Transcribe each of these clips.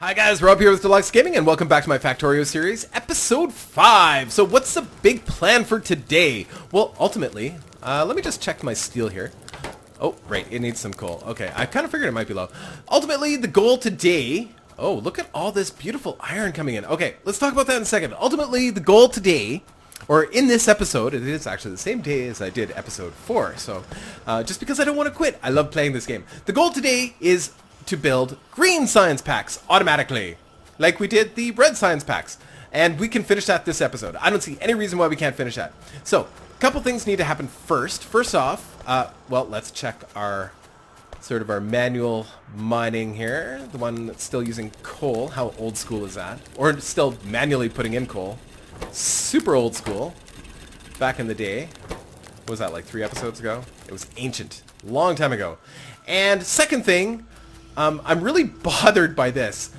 Hi guys, Rob here with Deluks Gaming and welcome back to my Factorio series, episode 5. So what's the big plan for today? Well, ultimately, let me just check my steel here. Oh, right, it needs some coal. Okay, I kind of figured it might be low. Ultimately, the goal today... Oh, look at all this beautiful iron coming in. Okay, let's talk about that in a second. Ultimately, the goal today, or in this episode, it is actually the same day as I did episode 4. So, just because I don't want to quit, I love playing this game. The goal today is to build green science packs automatically, like we did the red science packs. And we can finish that this episode. I don't see any reason why we can't finish that. So, a couple things need to happen first. First off, well, let's check our manual mining here. The one that's still using coal. How old school is that? Or still manually putting in coal. Super old school. Back in the day. What was that, like 3 episodes ago? It was ancient. Long time ago. And second thing, I'm really bothered by this.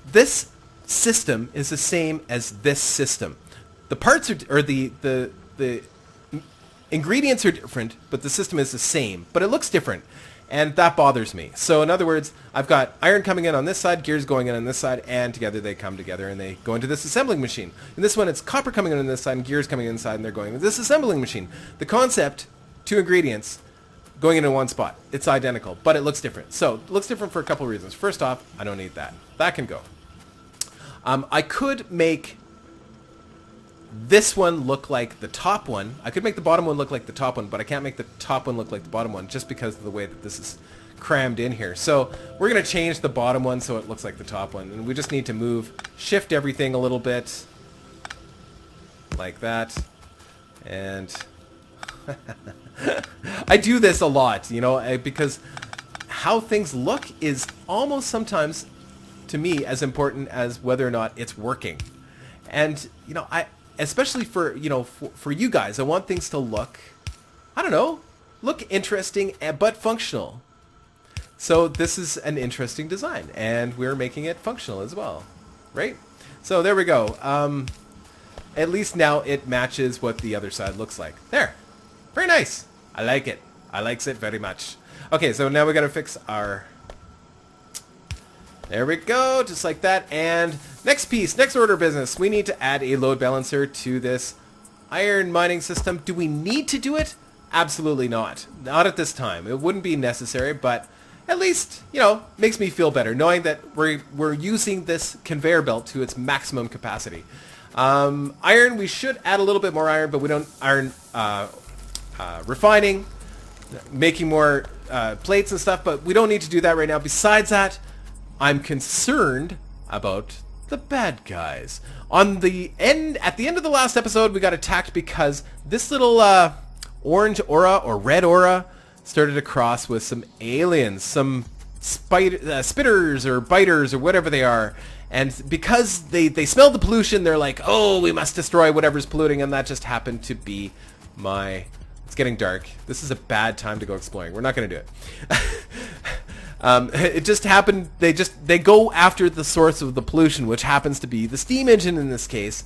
This system is the same as this system. The parts are, or the ingredients are different, but the system is the same. But it looks different, and that bothers me. So in other words, I've got iron coming in on this side, gears going in on this side, and together they come together and they go into this assembling machine. In this one, it's copper coming in on this side and gears coming inside, and they're going into this assembling machine. The concept, 2 ingredients, going into one spot. It's identical, but it looks different. So, it looks different for a couple of reasons. First off, I don't need that. That can go. I could make this one look like the top one. I could make the bottom one look like the top one, but I can't make the top one look like the bottom one just because of the way that this is crammed in here. So, we're going to change the bottom one so it looks like the top one. And we just need to shift everything a little bit. Like that. And... I do this a lot, you know, because how things look is almost sometimes, to me, as important as whether or not it's working. And, you know, especially for, you know, for you guys, I want things to look, I don't know, look interesting, but functional. So this is an interesting design, and we're making it functional as well, right? So there we go. At least now it matches what the other side looks like. There. Very nice. I like it. I likes it very much. Okay, so now we gotta fix our... There we go, just like that. And next piece, next order of business. We need to add a load balancer to this iron mining system. Do we need to do it? Absolutely not. Not at this time. It wouldn't be necessary, but at least, you know, makes me feel better knowing that we're using this conveyor belt to its maximum capacity. Iron, we should add a little bit more iron, but we don't... refining, making more plates and stuff, but we don't need to do that right now. Besides that, I'm concerned about the bad guys. At the end of the last episode, we got attacked because this little orange aura or red aura started to cross with some aliens, some spitters or biters or whatever they are. And because they smelled the pollution, they're like, oh, we must destroy whatever's polluting, and that just happened to be my... It's getting dark. This is a bad time to go exploring. We're not going to do it. It just happened. They go after the source of the pollution, which happens to be the steam engine in this case.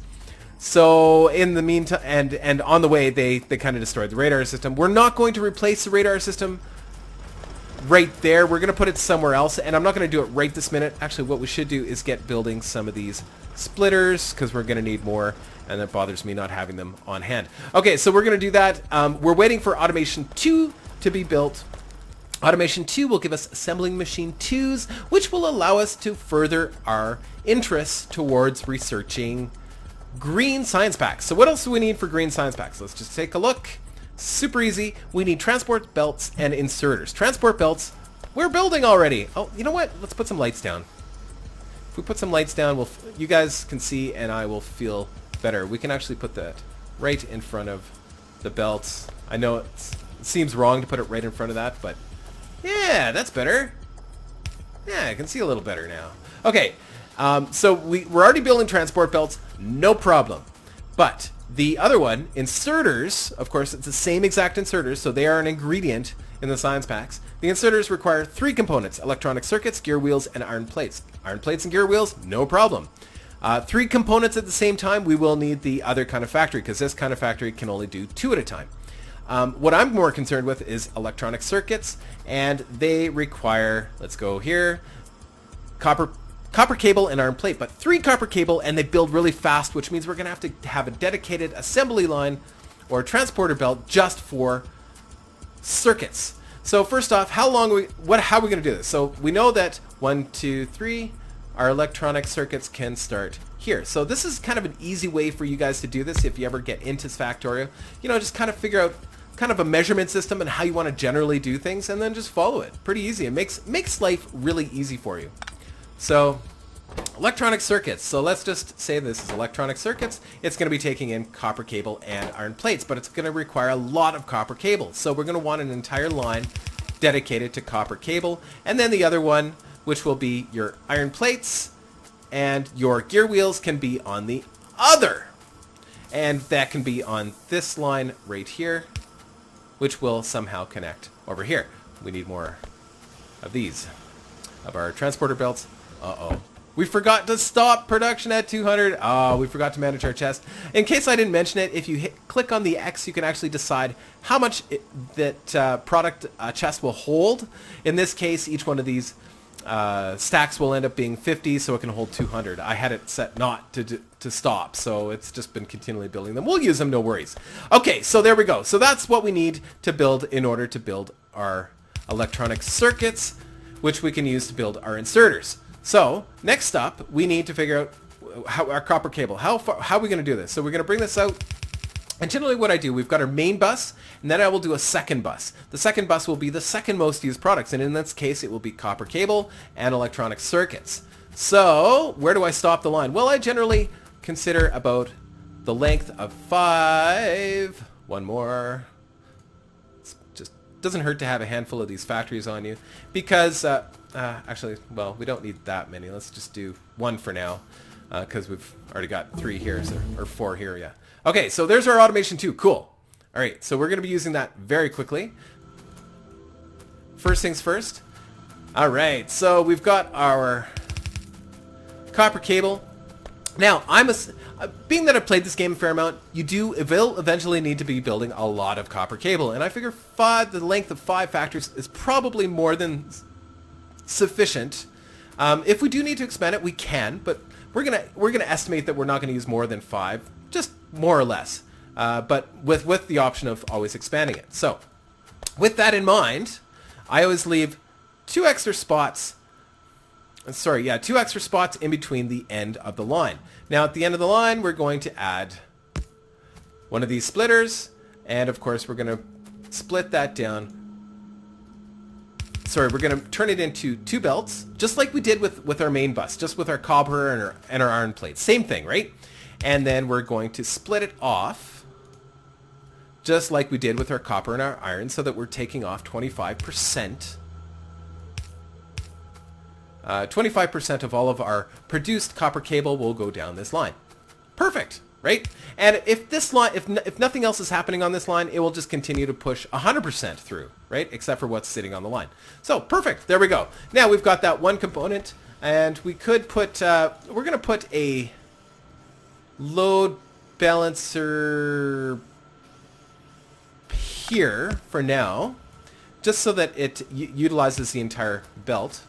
So in the meantime, and on the way, they kind of destroyed the radar system. We're not going to replace the radar system right there. We're going to put it somewhere else, and I'm not going to do it right this minute. Actually, what we should do is get building some of these splitters, because we're going to need more. And that bothers me not having them on hand. Okay, so we're going to do that. We're waiting for Automation 2 to be built. Automation 2 will give us Assembling Machine 2s, which will allow us to further our interests towards researching green science packs. So what else do we need for green science packs? Let's just take a look. Super easy. We need transport belts and inserters. Transport belts, we're building already. Oh, you know what? Let's put some lights down. If we put some lights down, you guys can see and I will feel... better. We can actually put that right in front of the belts. I know it seems wrong to put it right in front of that, but yeah, that's better. Yeah, I can see a little better now. Okay, so we're already building transport belts, no problem. But the other one, inserters, of course, it's the same exact inserters, so they are an ingredient in the science packs. The inserters require 3 components: electronic circuits, gear wheels, and iron plates. Iron plates and gear wheels, no problem. 3 components at the same time, we will need the other kind of factory, because this kind of factory can only do 2 at a time. What I'm more concerned with is electronic circuits, and they require, let's go here, copper copper cable and iron plate, but 3 copper cable, and they build really fast, which means we're going to have a dedicated assembly line or transporter belt just for circuits. So first off, how are we going to do this? So we know that 1, 2, 3, our electronic circuits can start here. So this is kind of an easy way for you guys to do this if you ever get into Factorio. You know, just kind of figure out kind of a measurement system and how you want to generally do things, and then just follow it. Pretty easy. It makes life really easy for you. So electronic circuits. So let's just say this is electronic circuits. It's going to be taking in copper cable and iron plates, but it's going to require a lot of copper cable. So we're going to want an entire line dedicated to copper cable, and then the other one, which will be your iron plates, and your gear wheels can be on the other. And that can be on this line right here, which will somehow connect over here. We need more of these, of our transporter belts. Uh-oh. We forgot to stop production at 200. Oh, we forgot to manage our chest. In case I didn't mention it, if you click on the X, you can actually decide how much that product chest will hold. In this case, each one of these stacks will end up being 50, so it can hold 200. I had it set not to stop, so it's just been continually building them. We'll use them, no worries. Okay, so there we go. So that's what we need to build in order to build our electronic circuits, which we can use to build our inserters. So next up, we need to figure out how our copper cable. How are we going to do this? So we're going to bring this out. And generally what I do, we've got our main bus, and then I will do a second bus. The second bus will be the second most used products, and in this case it will be copper cable and electronic circuits. So where do I stop the line? Well, I generally consider about the length of 5. One more. It just doesn't hurt to have a handful of these factories on you, because actually, well, we don't need that many. Let's just do 1 for now, because we've already got 3 here, so, or 4 here, yeah. Okay, so there's our automation 2. Cool. All right, so we're going to be using that very quickly. First things first. All right, so we've got our copper cable. Now, being that I've played this game a fair amount, you will eventually need to be building a lot of copper cable, and I figure the length of 5 factories is probably more than sufficient. If we do need to expand it, we can, but we're gonna estimate that we're not going to use more than 5, just more or less, but with the option of always expanding it. So with that in mind, I always leave 2 extra spots. Sorry, yeah, 2 extra spots in between the end of the line. Now at the end of the line, we're going to add one of these splitters, and of course we're going to split that down. Sorry, we're going to turn it into 2 belts, just like we did with our main bus, just with our copper and our iron plates. Same thing, right? And then we're going to split it off, just like we did with our copper and our iron, so that we're taking off 25%. 25% of all of our produced copper cable will go down this line. Perfect, right? And if this line, if nothing else is happening on this line, it will just continue to push 100% through, right? Except for what's sitting on the line. So perfect, there we go. Now we've got that one component, and we could put, we're going to put a load balancer here for now, just so that it utilizes the entire belt.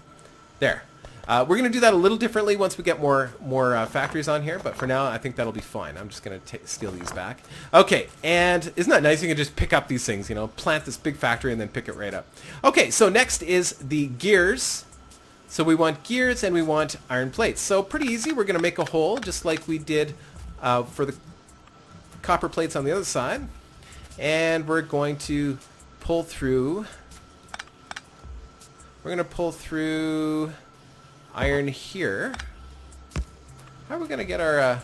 There. We're going to do that a little differently once we get more factories on here, but for now I think that'll be fine. I'm just going to steal these back. Okay, and isn't that nice? You can just pick up these things, you know, plant this big factory and then pick it right up. Okay, so next is the gears. So we want gears and we want iron plates. So pretty easy. We're going to make a hole just like we did for the copper plates on the other side. And we're going to pull through... We're going to pull through iron here. How are we going to get our...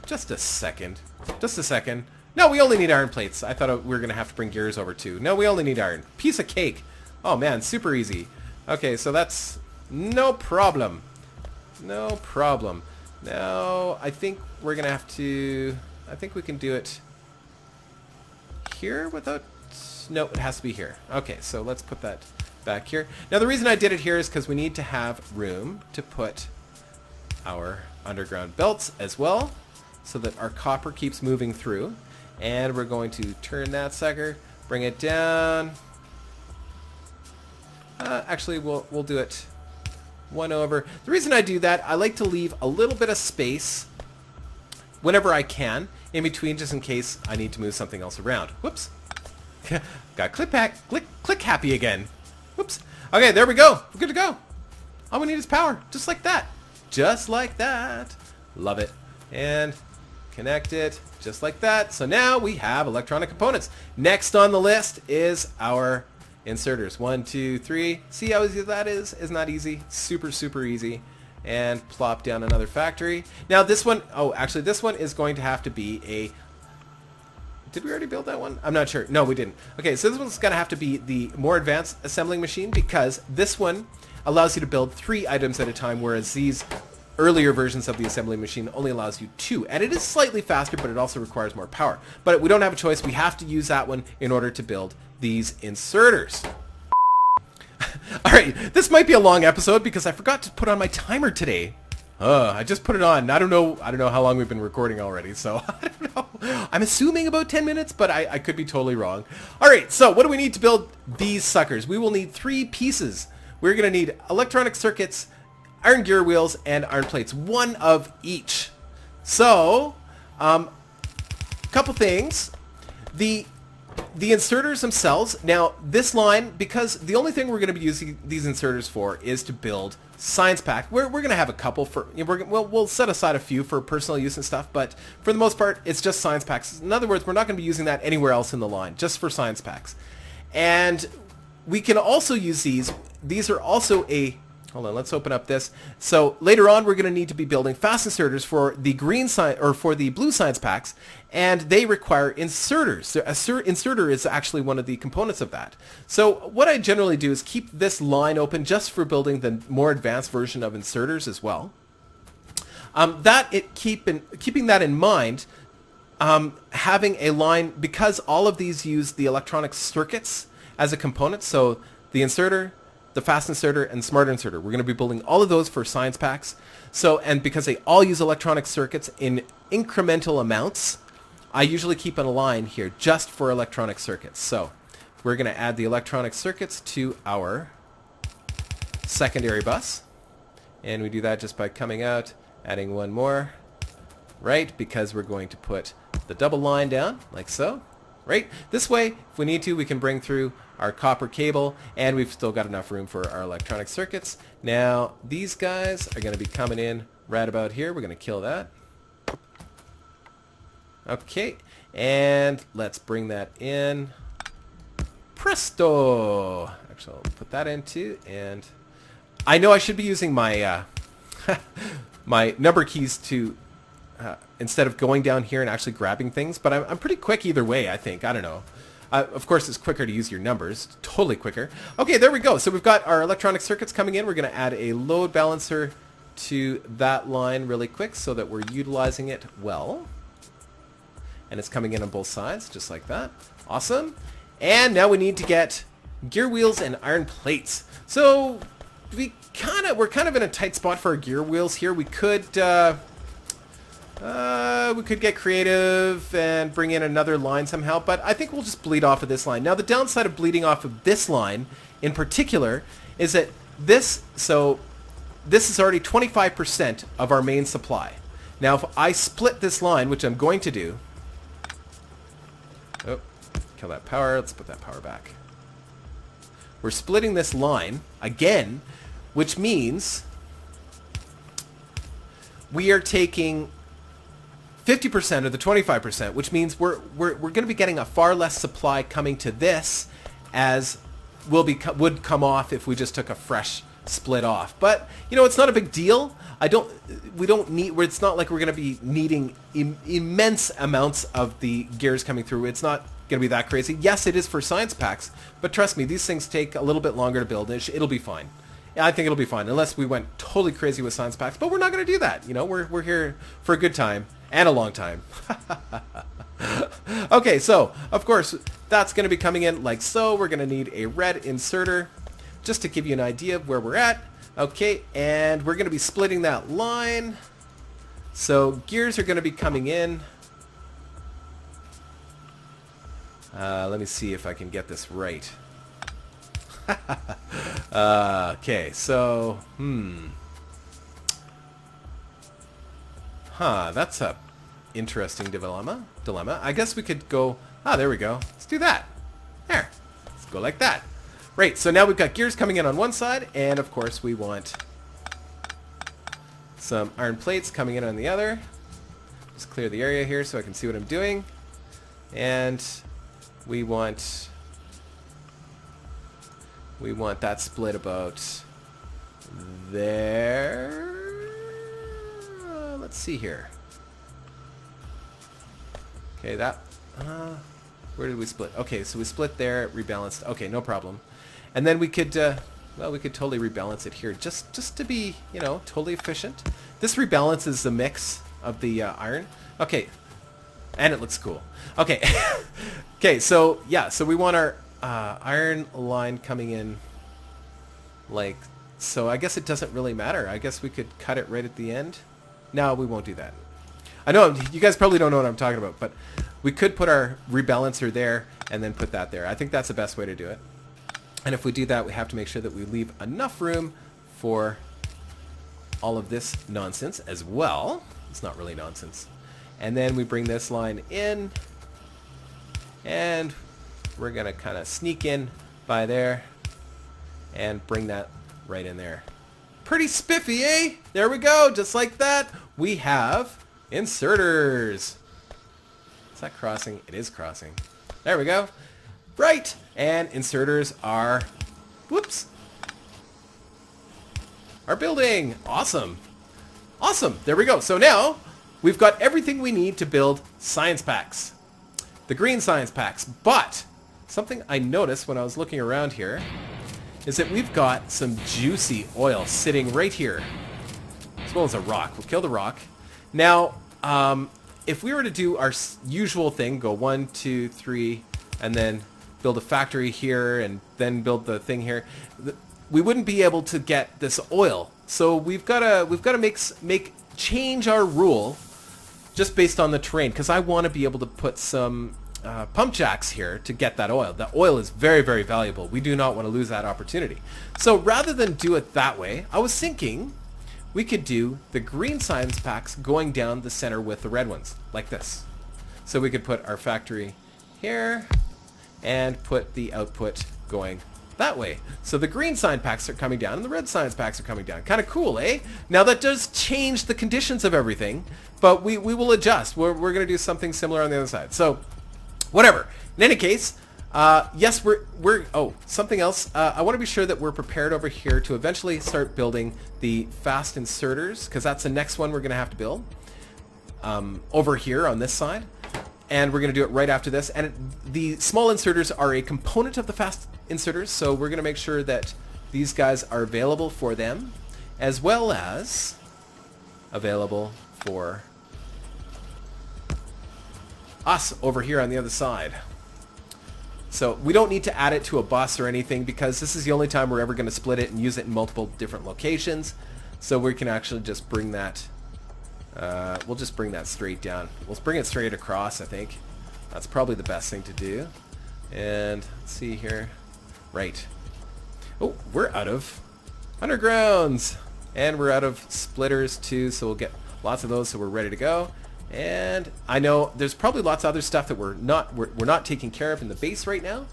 Just a second. Just a second. No, we only need iron plates. I thought we were going to have to bring gears over too. No, we only need iron. Piece of cake. Oh man, super easy. Okay, so that's no problem. No problem. Now, I think we're going to have to... I think we can do it here without... No, it has to be here. Okay, so let's put that back here. Now the reason I did it here is because we need to have room to put our underground belts as well, so that our copper keeps moving through. And we're going to turn that sucker, bring it down. Actually, we'll do it 1 over. The reason I do that, I like to leave a little bit of space whenever I can in between, just in case I need to move something else around. Whoops. Got click happy again. Whoops. Okay, there we go. We're good to go. All we need is power, just like that. Just like that. Love it. And connect it, just like that. So now we have electronic components. Next on the list is our inserters. 1, 2, 3. See how easy that is? Isn't that easy? Super, super easy. And plop down another factory. Now this one, oh, actually this one is going to have to be a... Did we already build that one? I'm not sure. No, we didn't. Okay, so this one's going to have to be the more advanced assembling machine, because this one allows you to build 3 items at a time, whereas these earlier versions of the assembly machine only allows you 2. And it is slightly faster, but it also requires more power. But we don't have a choice. We have to use that one in order to build these inserters. All right, this might be a long episode because I forgot to put on my timer today. I just put it on. I don't know how long we've been recording already, so I don't know. I'm assuming about 10 minutes, but I could be totally wrong. All right, so what do we need to build these suckers? We will need 3 pieces. We're going to need electronic circuits, iron gear wheels, and iron plates. 1 of each. So, couple things. The inserters themselves, now this line, because the only thing we're going to be using these inserters for is to build science pack. We're going to have a couple for, we'll set aside a few for personal use and stuff, but for the most part, it's just science packs. In other words, we're not going to be using that anywhere else in the line, just for science packs. And we can also use these. These are also a... Hold on, let's open up this. So later on, we're going to need to be building fast inserters for the green or for the blue science packs, and they require inserters. So inserter is actually one of the components of that. So what I generally do is keep this line open just for building the more advanced version of inserters as well. Keeping that in mind, having a line, because all of these use the electronic circuits as a component. So the inserter, the fast inserter, and smart inserter. We're going to be building all of those for science packs. So, and because they all use electronic circuits in incremental amounts, I usually keep a line here just for electronic circuits. So we're going to add the electronic circuits to our secondary bus. And we do that just by coming out, adding 1 more, right? Because we're going to put the double line down like so, right? This way, if we need to, we can bring through our copper cable, and we've still got enough room for our electronic circuits. Now, these guys are going to be coming in right about here. We're going to kill that. Okay, and let's bring that in. Presto! Actually, I'll put that in too, and I know I should be using my my number keys to instead of going down here and actually grabbing things, but I'm pretty quick either way, I think. I don't know. Of course, it's quicker to use your numbers. Totally quicker. Okay, there we go. So we've got our electronic circuits coming in. We're going to add a load balancer to that line really quick so that we're utilizing it well. And it's coming in on both sides, just like that. Awesome. And now we need to get gear wheels and iron plates. So we're kind of in a tight spot for our gear wheels here. We could get creative and bring in another line somehow, but I think we'll just bleed off of this line. Now, the downside of bleeding off of this line in particular is that this is already 25% of our main supply. Now, if I split this line, which I'm going to do... Oh, kill that power. Let's put that power back. We're splitting this line again, which means we are taking 50% of the 25%, which means we're going to be getting a far less supply coming to this as would come off if we just took a fresh split off. But you know, it's not a big deal. It's not like we're going to be needing immense amounts of the gears coming through. It's not going to be that crazy. Yes, it is for science packs, but trust me, these things take a little bit longer to build. It'll be fine. I think it'll be fine, unless we went totally crazy with science packs. But we're not going to do that. You know, we're here for a good time and a long time. Okay, so of course that's going to be coming in like so. We're going to need a red inserter just to give you an idea of where we're at. Okay, and we're going to be splitting that line. So gears are going to be coming in. Let me see if I can get this right. Okay, so, that's a interesting dilemma. I guess we could go, there we go. Let's do that. There. Let's go like that. Right, so now we've got gears coming in on one side, and of course we want some iron plates coming in on the other. Just clear the area here so I can see what I'm doing. And we want that split about there. Let's see here. Okay, that where did we split? Okay, so we split there, rebalanced. Okay, no problem. And then we could well, we could totally rebalance it here just to be, you know, totally efficient. This rebalances the mix of the iron. Okay. And it looks cool. Okay. Okay, so yeah, so we want our iron line coming in like so. I guess it doesn't really matter. I guess we could cut it right at the end. No, we won't do that. I know you guys probably don't know what I'm talking about, but we could put our rebalancer there and then put that there. I think that's the best way to do it. And if we do that, we have to make sure that we leave enough room for all of this nonsense as well. It's not really nonsense. And then we bring this line in, and we're going to kind of sneak in by there and bring that right in there. Pretty spiffy, eh? There we go. Just like that, we have inserters. Is that crossing? It is crossing. There we go. Right. And inserters are, whoops, are building. Awesome. Awesome. There we go. So now we've got everything we need to build science packs. The green science packs. But something I noticed when I was looking around here is that we've got some juicy oil sitting right here. As well as a rock. We'll kill the rock. Now, if we were to do our usual thing, go 1, 2, 3, and then build a factory here, and then build the thing here, we wouldn't be able to get this oil. So we've got to change our rule just based on the terrain, because I want to be able to put some pump jacks here to get that oil. The oil is very, very valuable. We do not want to lose that opportunity. So rather than do it that way, I was thinking we could do the green science packs going down the center with the red ones, like this. So we could put our factory here and put the output going that way. So the green science packs are coming down and the red science packs are coming down. Kind of cool, eh? Now that does change the conditions of everything, but we will adjust. We're going to do something similar on the other side. So whatever. In any case, yes, oh, something else. I want to be sure that we're prepared over here to eventually start building the fast inserters, because that's the next one we're going to have to build over here on this side. And we're going to do it right after this. And the small inserters are a component of the fast inserters, so we're going to make sure that these guys are available for them, as well as available for us over here on the other side. So we don't need to add it to a bus or anything, because this is the only time we're ever going to split it and use it in multiple different locations. So we can actually just bring that, we'll just bring that straight down. We'll bring it straight across, I think. That's probably the best thing to do. And let's see here. Right. Oh, we're out of undergrounds. And we're out of splitters too, so we'll get lots of those, so we're ready to go. And I know there's probably lots of other stuff that we're not taking care of in the base right now.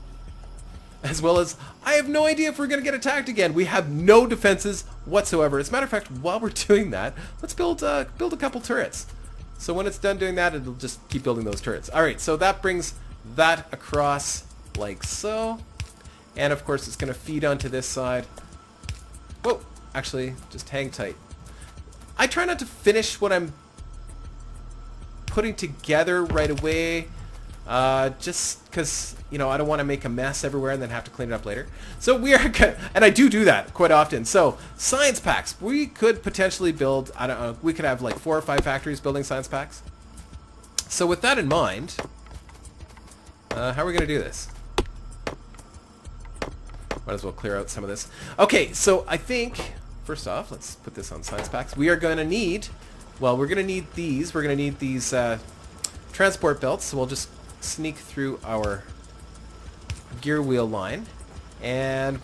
As well as, I have no idea if we're going to get attacked again. We have no defenses whatsoever. As a matter of fact, while we're doing that, let's build a couple turrets. So when it's done doing that, it'll just keep building those turrets. All right, so that brings that across like so. And of course, it's going to feed onto this side. Whoa, actually, just hang tight. I try not to finish what I'm putting together right away, just because, you know, I don't want to make a mess everywhere and then have to clean it up later. So we are good, and I do that quite often. So science packs, we could potentially build, I don't know, we could have like 4 or 5 factories building science packs. So with that in mind, how are we going to do this? Might as well clear out some of this. Okay, so I think, first off, let's put this on science packs. We are going to need, well, we're going to need these. We're going to need these transport belts. So we'll just sneak through our gear wheel line. And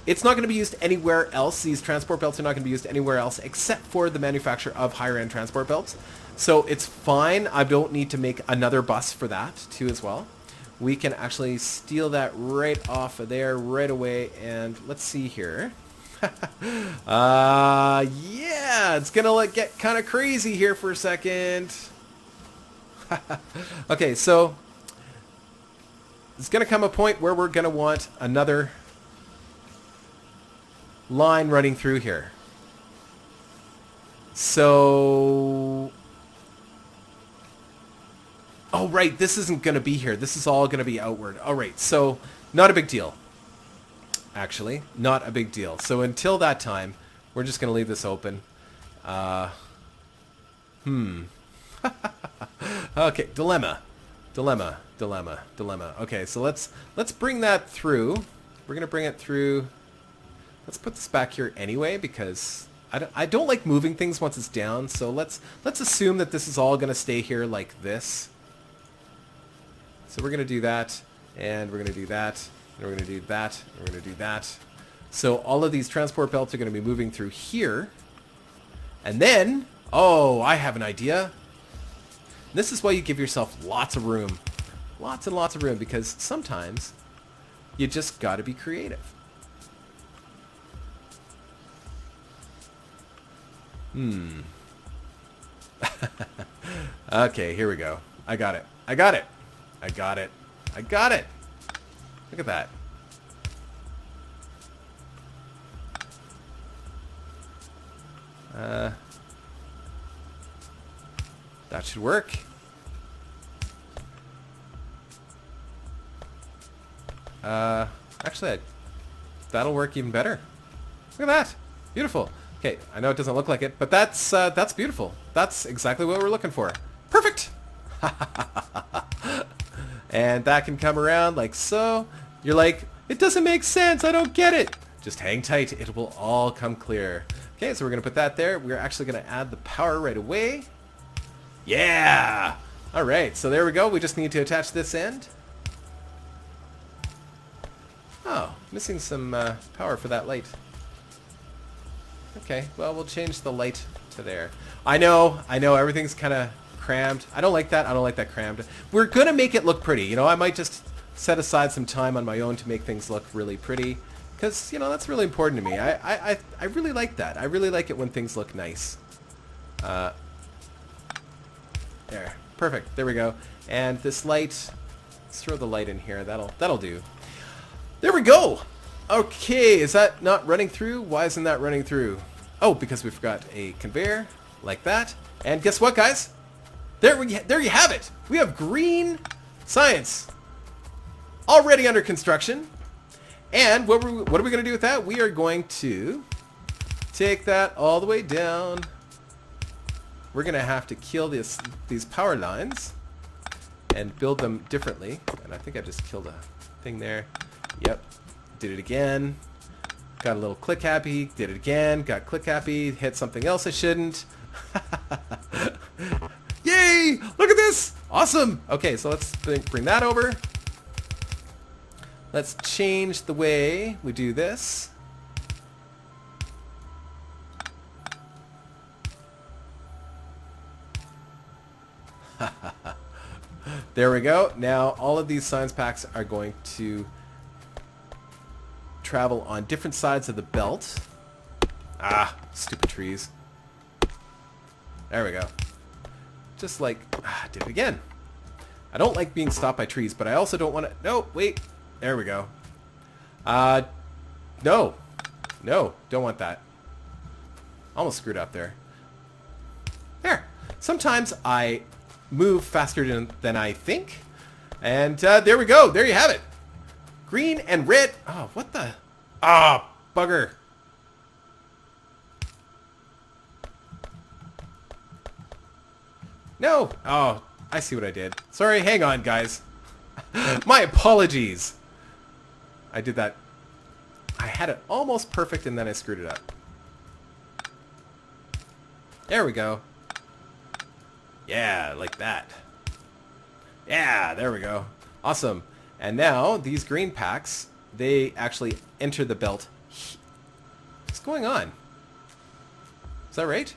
It's not going to be used anywhere else. These transport belts are not going to be used anywhere else except for the manufacture of higher-end transport belts. So it's fine. I don't need to make another bus for that too as well. We can actually steal that right off of there right away. And let's see here. Yeah, it's going to get kind of crazy here for a second. Okay, so it's going to come a point where we're going to want another line running through here. So, oh right, this isn't going to be here. This is all going to be outward. All right, so not a big deal. Actually, not a big deal. So until that time, we're just going to leave this open. Okay, dilemma. Okay, so let's bring that through. We're going to bring it through. Let's put this back here anyway because I don't like moving things once it's down. So let's assume that this is all going to stay here like this. So we're going to do that, and we're going to do that, and we're going to do that, and we're going to do that. So all of these transport belts are going to be moving through here. And then, oh, I have an idea. This is why you give yourself lots of room. Lots and lots of room, because sometimes you just got to be creative. Okay, here we go. I got it. Look at that. That should work. Actually, that'll work even better. Look at that. Beautiful. Okay, I know it doesn't look like it, but that's beautiful. That's exactly what we're looking for. Perfect. And that can come around like so. You're like, it doesn't make sense. I don't get it. Just hang tight. It will all come clear. Okay, so we're going to put that there. We're actually going to add the power right away. Yeah! All right, so there we go. We just need to attach this end. Oh, missing some power for that light. Okay, well, we'll change the light to there. I know, everything's kind of crammed. I don't like that. I don't like that crammed. We're going to make it look pretty. You know, I might just set aside some time on my own to make things look really pretty. Because, you know, that's really important to me. I really like that. I really like it when things look nice. There. Perfect. There we go. And this light, let's throw the light in here. That'll do. There we go. Okay, is that not running through? Why isn't that running through? Oh, because we forgot a conveyor like that. And guess what, guys? There you have it. We have green science already under construction. And what are we going to do with that? We are going to take that all the way down. We're going to have to kill these power lines and build them differently. And I think I just killed a thing there. Yep. Did it again. Got a little click happy. Did it again. Got click happy. Hit something else I shouldn't. Yay! Look at this! Awesome! Okay, so let's bring that over. Let's change the way we do this. There we go. Now all of these science packs are going to travel on different sides of the belt. Ah, stupid trees. There we go. Just like, did it again. I don't like being stopped by trees, but I also don't want to, no, wait. There we go. No, don't want that. Almost screwed up there. There. Sometimes I move faster than I think. And there we go. There you have it. Green and red. Oh, what the? Ah, bugger. No. Oh, I see what I did. Sorry, hang on, guys. My apologies. I did that. I had it almost perfect and then I screwed it up. There we go. Yeah, like that. Yeah, there we go. Awesome. And now these green packs, they actually enter the belt What's going on? Is that right?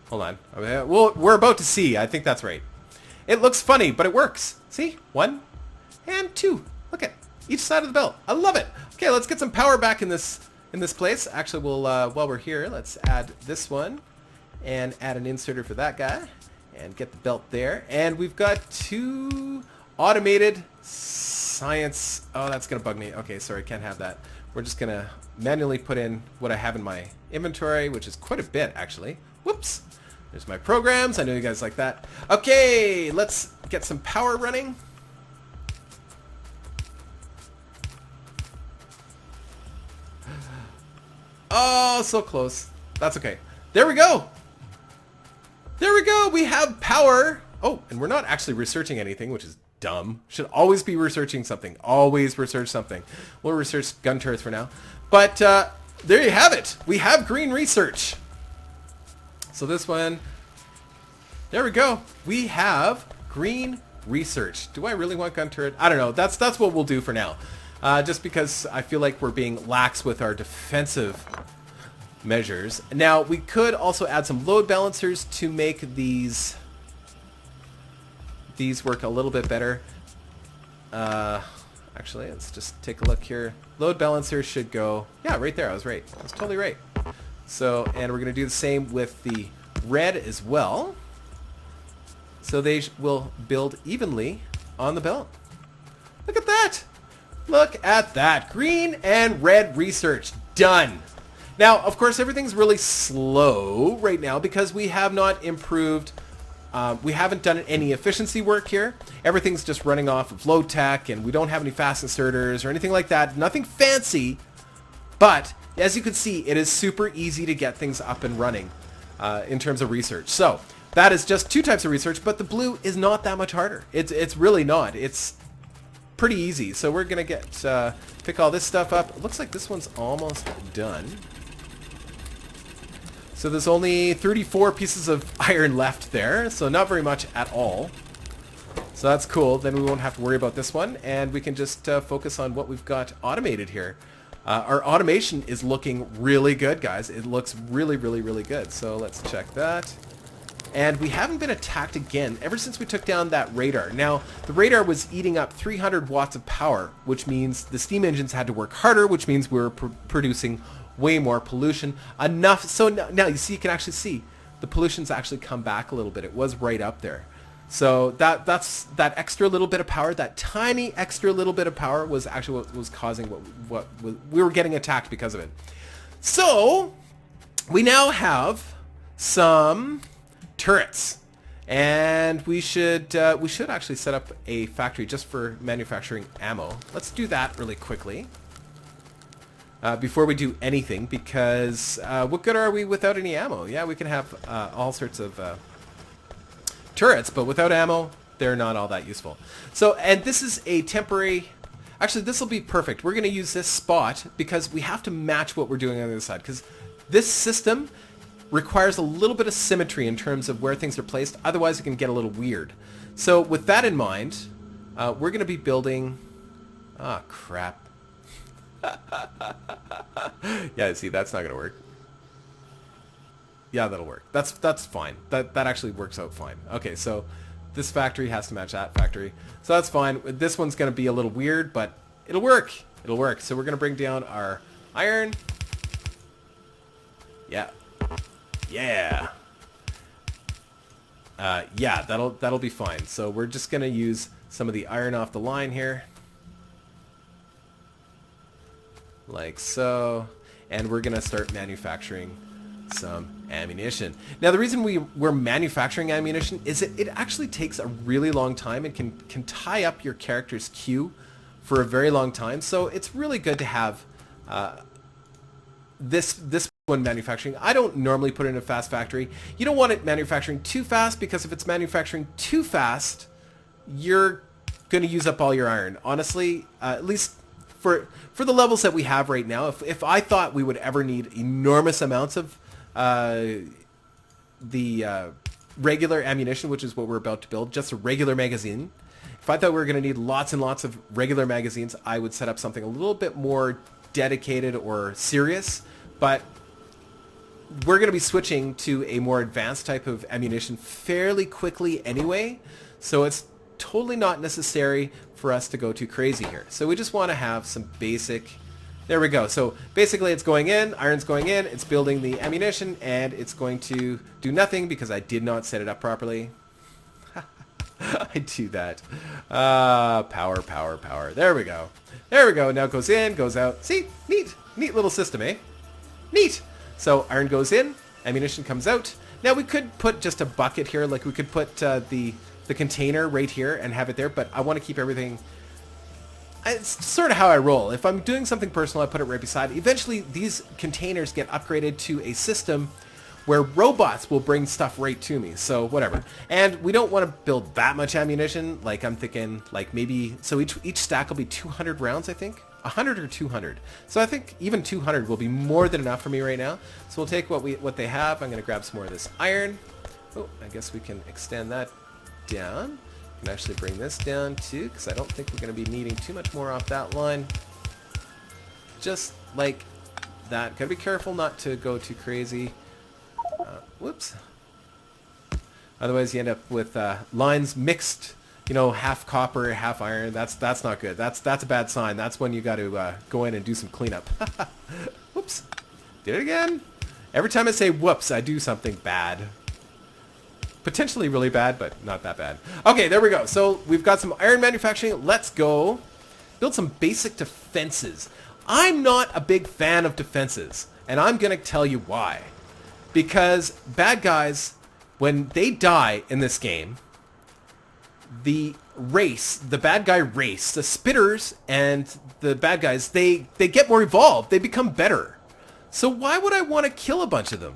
Hold on. Well, we're about to see. I think that's right. It looks funny, but it works. See? 1 and 2. Look at each side of the belt. I love it. Okay, let's get some power back in this place. Actually, we'll while we're here, let's add this one and add an inserter for that guy and get the belt there. And we've got 2 automated science. Oh, that's gonna bug me. Okay, sorry, can't have that. We're just gonna manually put in what I have in my inventory, which is quite a bit actually. Whoops. There's my programs. I know you guys like that. Okay, let's get some power running. Oh, so close. That's okay. There we go. There we go. We have power. Oh, and we're not actually researching anything, which is dumb. Should always be researching something. Always research something. We'll research gun turrets for now. But there you have it. We have green research. So this one, there we go. We have green research. Do I really want gun turret? I don't know. That's what we'll do for now. Just because I feel like we're being lax with our defensive measures. Now, we could also add some load balancers to make these work a little bit better. Actually, let's just take a look here. Load balancer should go, yeah, right there. I was right. I was totally right. So, and we're going to do the same with the red as well. So they will build evenly on the belt. Look at that. Look at that. Green and red research. Done. Now, of course, everything's really slow right now because we have not improved. We haven't done any efficiency work here. Everything's just running off of low tech, and we don't have any fast inserters or anything like that. Nothing fancy, but as you can see, it is super easy to get things up and running in terms of research. So that is just 2 types of research, but the blue is not that much harder. It's really not. It's pretty easy. So we're gonna get pick all this stuff up. It looks like this one's almost done. So there's only 34 pieces of iron left there, so not very much at all. So that's cool. Then we won't have to worry about this one, and we can just focus on what we've got automated here. Our automation is looking really good, guys. It looks really, really, really good. So let's check that. And we haven't been attacked again ever since we took down that radar. Now, the radar was eating up 300 watts of power, which means the steam engines had to work harder, which means we were producing way more pollution. Enough. So now you see, you can actually see the pollution's actually come back a little bit. It was right up there. So that's that extra little bit of power, that tiny extra little bit of power was actually what was causing what we were getting attacked because of it. So we now have some turrets, and we should actually set up a factory just for manufacturing ammo. Let's do that really quickly before we do anything, because what good are we without any ammo? Yeah, we can have all sorts of turrets, but without ammo, they're not all that useful. So, and this is a temporary. Actually, this will be perfect. We're going to use this spot because we have to match what we're doing on the other side, because this system requires a little bit of symmetry in terms of where things are placed. Otherwise, it can get a little weird. So with that in mind, we're going to be building... Ah, crap. Yeah, see, that's not going to work. Yeah, that'll work. That's fine. That actually works out fine. Okay, so this factory has to match that factory. So that's fine. This one's going to be a little weird, but it'll work. It'll work. So we're going to bring down our iron. Yeah. Yeah. Yeah, that'll be fine. So we're just going to use some of the iron off the line here. Like so. And we're going to start manufacturing some ammunition. Now, the reason we're manufacturing ammunition is it actually takes a really long time and can tie up your character's queue for a very long time. So it's really good to have this one manufacturing. I don't normally put it in a fast factory. You don't want it manufacturing too fast, because if it's manufacturing too fast, you're going to use up all your iron. Honestly, at least for the levels that we have right now, if I thought we would ever need enormous amounts of the regular ammunition, which is what we're about to build, just a regular magazine. If I thought we were going to need lots and lots of regular magazines, I would set up something a little bit more dedicated or serious, but we're going to be switching to a more advanced type of ammunition fairly quickly anyway, so it's totally not necessary for us to go too crazy here. So we just want to have some basic... There we go. So basically it's going in, iron's going in, it's building the ammunition, and it's going to do nothing because I did not set it up properly. I do that. Power, power, power. There we go. There we go. Now it goes in, goes out. See? Neat. Neat little system, eh? Neat. So iron goes in, ammunition comes out. Now we could put just a bucket here, like we could put the container right here and have it there, but I want to keep everything... It's sort of how I roll. If I'm doing something personal, I put it right beside. Eventually, these containers get upgraded to a system where robots will bring stuff right to me. So whatever. And we don't want to build that much ammunition. Like I'm thinking, like maybe so each stack will be 200 rounds. I think 100 or 200. So I think even 200 will be more than enough for me right now. So we'll take what they have. I'm going to grab some more of this iron. Oh, I guess we can extend that down. Can actually bring this down too, because I don't think we're going to be needing too much more off that line. Just like that. Gotta be careful not to go too crazy. Whoops. Otherwise you end up with lines mixed, you know, half copper, half iron. That's not good. That's a bad sign. That's when you got to go in and do some cleanup. Whoops. Did it again. Every time I say whoops, I do something bad. Potentially really bad, but not that bad. Okay, there we go. So we've got some iron manufacturing. Let's go build some basic defenses. I'm not a big fan of defenses, and I'm going to tell you why. Because bad guys, when they die in this game, the bad guy race, the spitters and the bad guys, they get more evolved. They become better. So why would I want to kill a bunch of them?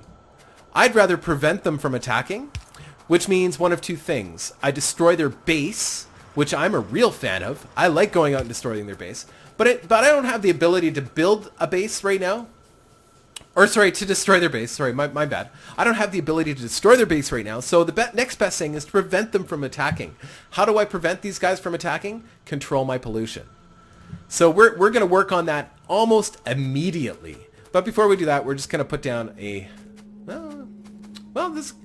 I'd rather prevent them from attacking. Which means one of two things. I destroy their base, which I'm a real fan of. I like going out and destroying their base. But I don't have the ability to build a base right now. Or sorry, to destroy their base. Sorry, my bad. I don't have the ability to destroy their base right now. So the next best thing is to prevent them from attacking. How do I prevent these guys from attacking? Control my pollution. So we're going to work on that almost immediately. But before we do that, we're just going to put down a... Well, this...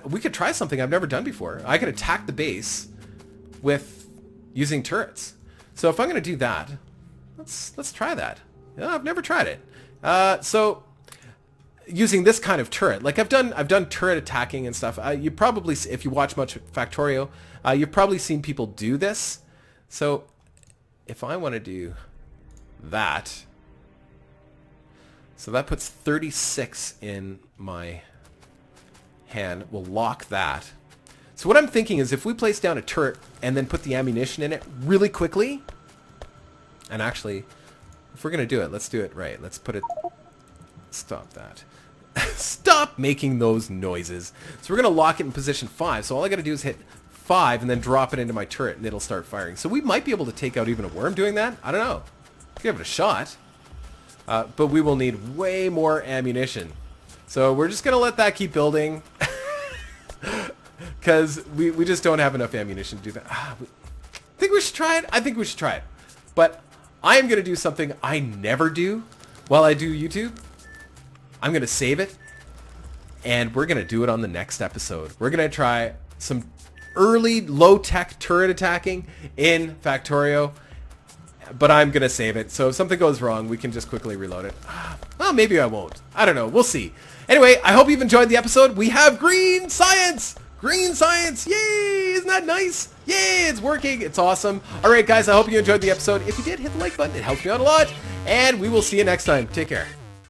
we could try something I've never done before. I could attack the base with using turrets. So if I'm going to do that, let's try that. Yeah, I've never tried it. So using this kind of turret, like I've done turret attacking and stuff. You probably, if you watch much Factorio, you've probably seen people do this. So if I want to do that, so that puts 36 in my hand. We'll lock that. So what I'm thinking is if we place down a turret and then put the ammunition in it really quickly, and actually, if we're going to do it, let's do it right. Let's put it... Stop that. Stop making those noises. So we're going to lock it in position 5. So all I got to do is hit 5 and then drop it into my turret and it'll start firing. So we might be able to take out even a worm doing that. I don't know. Give it a shot. But we will need way more ammunition. So we're just going to let that keep building. Because we just don't have enough ammunition to do that. Think we should try it? I think we should try it. But I am going to do something I never do while I do YouTube. I'm going to save it. And we're going to do it on the next episode. We're going to try some early low-tech turret attacking in Factorio. But I'm going to save it. So if something goes wrong, we can just quickly reload it. Well, maybe I won't. I don't know. We'll see. Anyway, I hope you've enjoyed the episode. We have green science! Green science! Yay! Isn't that nice? Yay! It's working. It's awesome. All right, guys. I hope you enjoyed the episode. If you did, hit the like button. It helps me out a lot. And we will see you next time. Take care.